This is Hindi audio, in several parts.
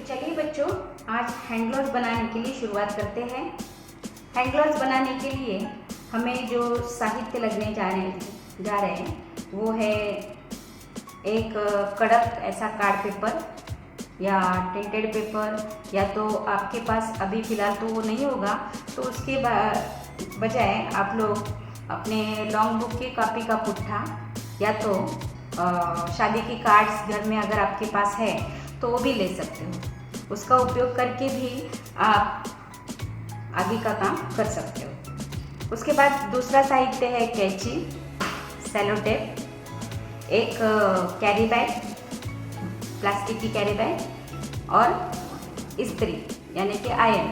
तो चलिए बच्चों, आज हैंड ग्लोव्स बनाने के लिए शुरुआत करते हैं। हैंड ग्लोव्स बनाने के लिए हमें जो साहित्य लगने जा रहे हैं वो है एक कड़क ऐसा कार्ड पेपर या टिंटेड पेपर, या तो आपके पास अभी फ़िलहाल तो वो नहीं होगा तो उसके बजाय आप लोग अपने लॉन्ग बुक की कॉपी का पुट्ठा या तो शादी की कार्ड्स घर में अगर आपके पास है तो वो भी ले सकते हो। उसका उपयोग करके भी आप आगे का काम कर सकते हो। उसके बाद दूसरा साहित्य है कैंची, सेलो टेप, एक कैरी बैग, प्लास्टिक की कैरी बैग और इस्त्री यानी कि आयरन।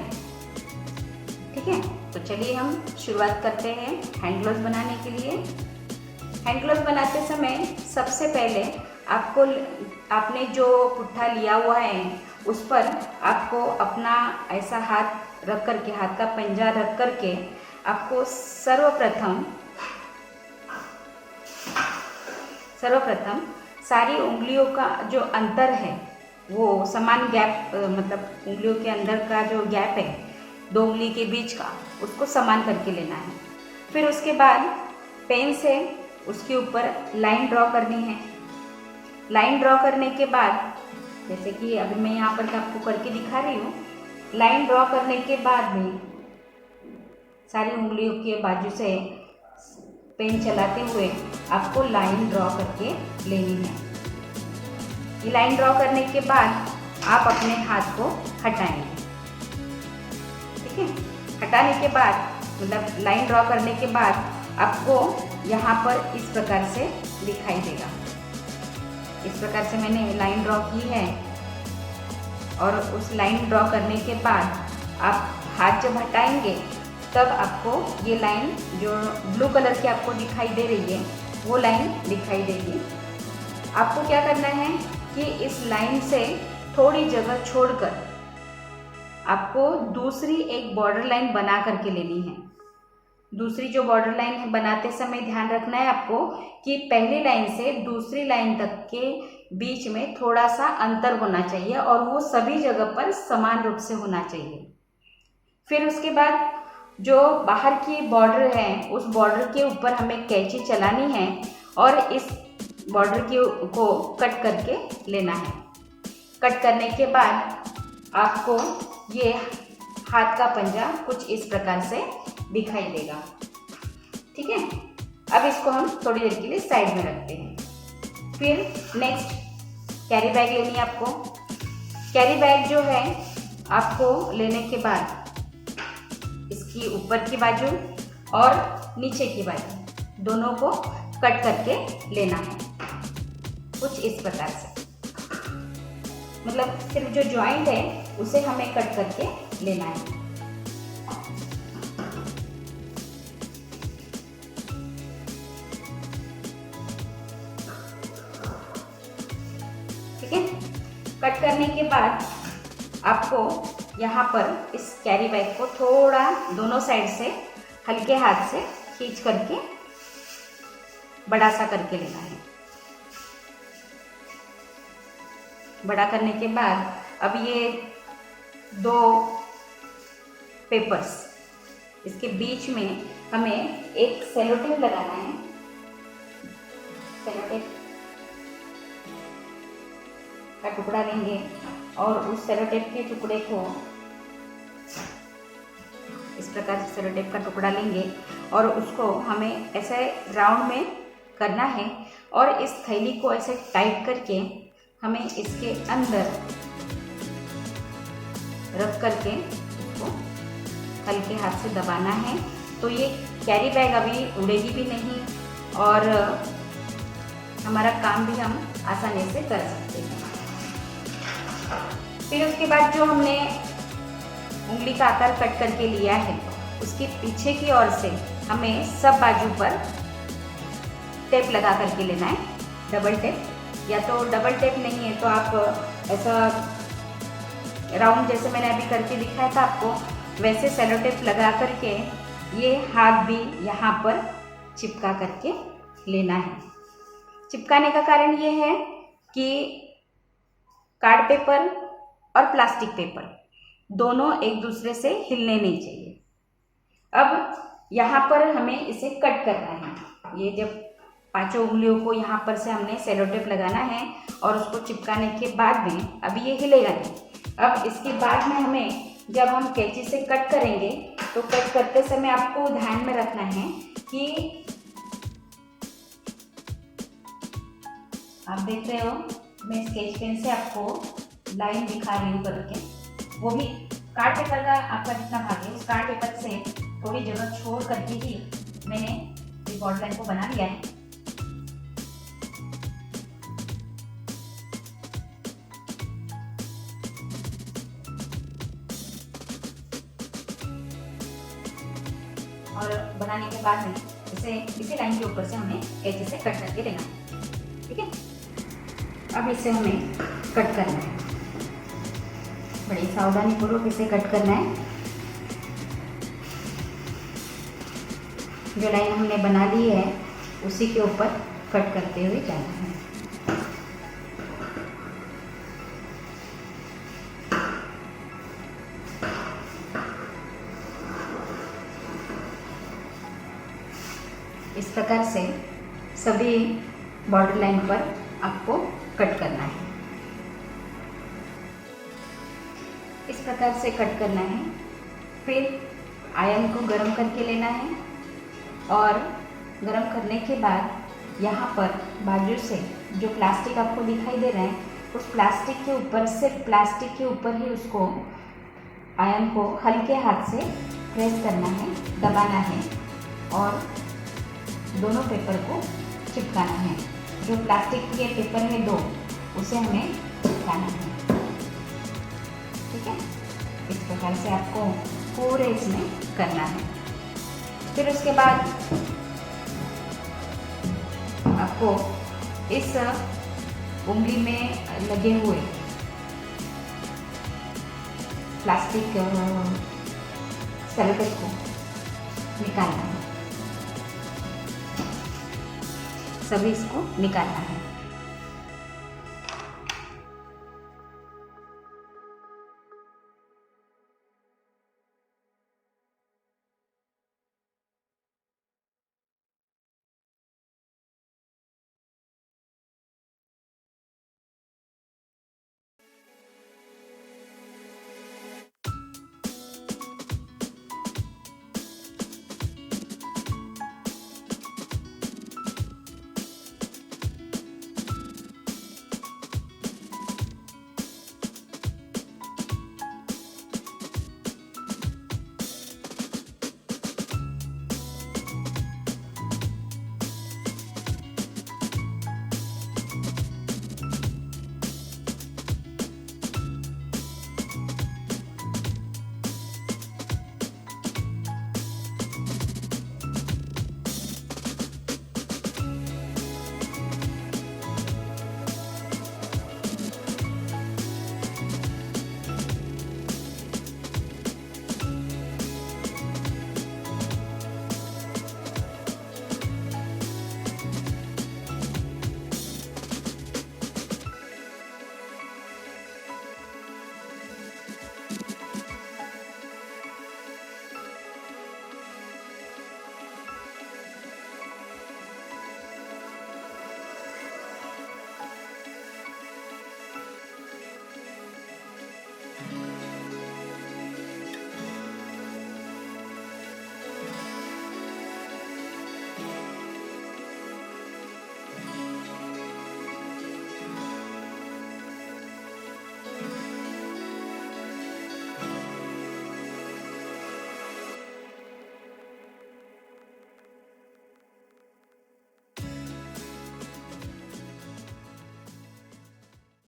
ठीक है, तो चलिए हम शुरुआत करते हैं हैंड ग्लोव्स बनाने के लिए। हैंड ग्लोव्स बनाते समय सबसे पहले आपने जो पुट्ठा लिया हुआ है उस पर आपको अपना ऐसा हाथ रख करके, हाथ का पंजा रख करके आपको सर्वप्रथम सारी उंगलियों का जो अंतर है वो समान गैप, मतलब उंगलियों के अंदर का जो गैप है दो उंगली के बीच का, उसको समान करके लेना है। फिर उसके बाद पेन से उसके ऊपर लाइन ड्रॉ करनी है। लाइन ड्रॉ करने के बाद, जैसे कि अभी मैं यहाँ पर आपको करके दिखा रही हूँ, लाइन ड्रॉ करने के बाद में सारी उंगलियों के बाजू से पेन चलाते हुए आपको लाइन ड्रॉ करके लेनी है। ये लाइन ड्रॉ करने के बाद आप अपने हाथ को हटाएंगे। ठीक है, हटाने के बाद मतलब लाइन ड्रॉ करने के बाद आपको यहाँ पर इस प्रकार से दिखाई देगा। इस प्रकार से मैंने लाइन ड्रॉ की है और उस लाइन ड्रॉ करने के बाद आप हाथ जब हटाएंगे तब आपको ये लाइन जो ब्लू कलर की आपको दिखाई दे रही है वो लाइन दिखाई देगी। आपको क्या करना है कि इस लाइन से थोड़ी जगह छोड़कर आपको दूसरी एक बॉर्डर लाइन बना करके लेनी है। दूसरी जो बॉर्डर लाइन है बनाते समय ध्यान रखना है आपको कि पहली लाइन से दूसरी लाइन तक के बीच में थोड़ा सा अंतर होना चाहिए और वो सभी जगह पर समान रूप से होना चाहिए। फिर उसके बाद जो बाहर की बॉर्डर है उस बॉर्डर के ऊपर हमें कैंची चलानी है और इस बॉर्डर को कट करके लेना है। कट करने के बाद आपको ये हाथ का पंजा कुछ इस प्रकार से दिखाई देगा। ठीक है, अब इसको हम थोड़ी देर के लिए साइड में रखते हैं। फिर नेक्स्ट कैरी बैग लेनी है आपको। कैरी बैग जो है आपको लेने के बाद इसकी ऊपर की बाजू और नीचे की बाजू दोनों को कट करके लेना है कुछ इस प्रकार से। मतलब सिर्फ जो जॉइंट है उसे हमें कट करके लेना है। ठीक है, कट करने के बाद आपको यहाँ पर इस कैरी बैग को थोड़ा दोनों साइड से हल्के हाथ से खींच करके बड़ा सा करके लेना है। बड़ा करने के बाद अब ये दो पेपर्स, इसके बीच में हमें एक सेलो टेप लगाना है। सेलो टेप का टुकड़ा लेंगे और उस सेलो टेप के टुकड़े को इस प्रकार से सेलो टेप का टुकड़ा लेंगे और उसको हमें ऐसे राउंड में करना है और इस थैली को ऐसे टाइट करके हमें इसके अंदर रख करके उसको हल्के हाथ से दबाना है। तो ये कैरी बैग अभी उड़ेगी भी नहीं और हमारा काम भी हम आसानी से कर सकते हैं। फिर उसके बाद जो हमने उंगली का आकार कट करके लिया है उसके पीछे की ओर से हमें सब बाजू पर टेप लगा करके लेना है, डबल टेप। या तो डबल टेप नहीं है तो आप ऐसा राउंड जैसे मैंने अभी करके दिखाया था आपको, वैसे सेलो टेप लगा करके ये हाथ भी यहाँ पर चिपका करके लेना है। चिपकाने का कारण ये है कि कार्ड पेपर और प्लास्टिक पेपर दोनों एक दूसरे से हिलने नहीं चाहिए। अब यहाँ पर हमें इसे कट करना है। ये जब 5 उंगलियों को यहाँ पर से हमने सेलो टेप लगाना है और उसको चिपकाने के बाद में अभी ये हिलेगा नहीं। अब इसके बाद में हमें जब हम कैंची से कट करेंगे तो कट करते समय आपको ध्यान में रखना है कि आप देख रहे हो मैं स्केच पेन से आपको लाइन दिखा रही हूँ करके, वो भी कार्ड पेपर का आपका जितना भाग है उस कार्ड पेपर से थोड़ी जगह छोड़ करके ही मैंने इस बॉर्डर लाइन को बना लिया है। और बनाने के बाद में इसे इसी लाइन के ऊपर से हमें कैंची से कट करके लेना है। ठीक है, अब इसे हमें कट करना है, बड़ी सावधानी पूर्वक इसे कट करना है। जो लाइन हमने बना ली है उसी के ऊपर कट करते हुए जाना है। इस प्रकार से सभी बॉर्डर लाइन पर आपको कट करना है। इस प्रकार से कट करना है। फिर आयरन को गर्म करके लेना है और गर्म करने के बाद यहाँ पर बाजू से जो प्लास्टिक आपको दिखाई दे रहा है उस प्लास्टिक के ऊपर से प्लास्टिक के ऊपर ही उसको आयरन को हल्के हाथ से प्रेस करना है, दबाना है और दोनों पेपर को चिपकाना है। जो प्लास्टिक के पेपर है 2 उसे हमें चिपकाना है। ठीक है, इस प्रकार से आपको पूरे इसमें करना है। फिर उसके बाद आपको इस उंगली में लगे हुए प्लास्टिक सेलो टेप को निकालना है। सभी इसको निकालना है।